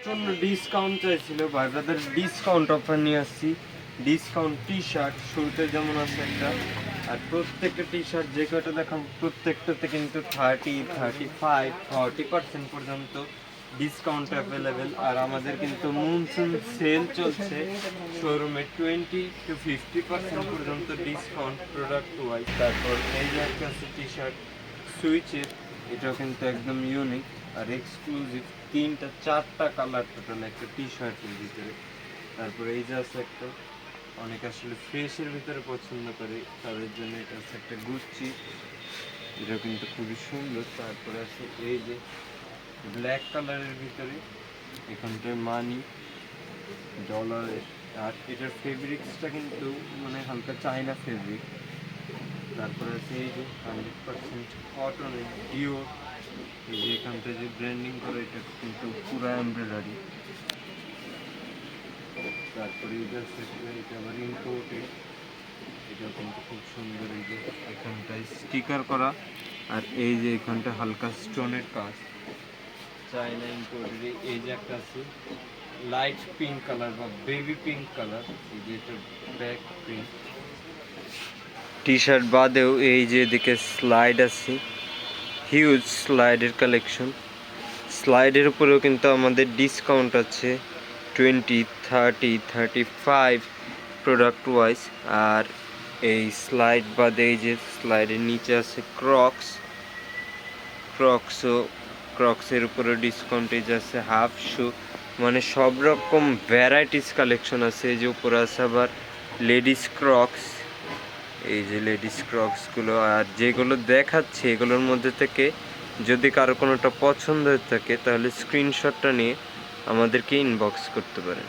জন্য ডিসকাউন্ট চাইছিল ভাই ব্রাদার, ডিসকাউন্ট অফার নিয়ে আসছি। ডিসকাউন্ট টি শার্ট শুরুতে যেমন আছে একটা, আর প্রত্যেকটা টি শার্ট যে কটা দেখাম প্রত্যেকটাতে কিন্তু 30, 35, 40% পর্যন্ত ডিসকাউন্ট অ্যাভেলেবেল। আর আমাদের কিন্তু মনসুন সেল চলছে শোরুমে, 20 to 50% পর্যন্ত ডিসকাউন্ট প্রোডাক্ট ওয়াইজ। তারপর এই যে একটা আছে টি শার্ট সুইচের, এটাও কিন্তু একদম ইউনিক আর এক্সক্লুসিভ, 3-4টা কালার টোটাল একটা টি শার্টের ভিতরে। তারপরে এই যে আছে একটা, অনেকে আসলে ফ্রেশের ভিতরে পছন্দ করে তাদের জন্য এটা আছে একটা গুচ্চি, এটা কিন্তু খুবই সুন্দর। তারপরে আছে এই যে ব্ল্যাক কালারের ভিতরে, এখানটায় মানি ডলারের, আর এটার ফেব্রিক্সটা কিন্তু মানে হালকা চায়না ফেব্রিক। তারপরে আছে এই যে 100% কটনের ডিও, এই যে এখানটা যে ব্র্যান্ডিং করে এটা কিন্তু পুরো এমব্রয়ডারি। তারপরে এটা আবার ইম্পোর্টেড, এটাও কিন্তু খুব সুন্দর। এই যে এখানটায় স্টিকার করা, আর এই যে এখানটা হালকা স্টোনের কাজ, চায়না ইম্পোর্টেড। এই যে একটা আছে লাইট পিঙ্ক কালার বা বেবি পিঙ্ক কালার, এই যে এটা ব্যাক প্রিন্ট। টি শার্ট বাদেও এই যে এদিকে স্লাইড আছে, হিউজ স্লাইডের কালেকশন। স্লাইডের উপরেও কিন্তু আমাদের ডিসকাউন্ট আছে 20, 30, 35 প্রোডাক্ট ওয়াইজ। আর এই স্লাইড বাদে এই যে স্লাইডের নিচে আছে ক্রক্সের উপরে ডিসকাউন্ট, এই যে আছে হাফ শু, মানে সব রকম ভ্যারাইটিস কালেকশন আছে। এই যে উপরে আছে আবার লেডিস ক্রক্স, এই যে লেডিস ক্রক্সগুলো। আর যেগুলো দেখাচ্ছে এগুলোর মধ্যে থেকে যদি কারো কোনোটা পছন্দ হয়ে থাকে তাহলে স্ক্রিনশটটা নিয়ে আমাদেরকে ইনবক্স করতে পারেন।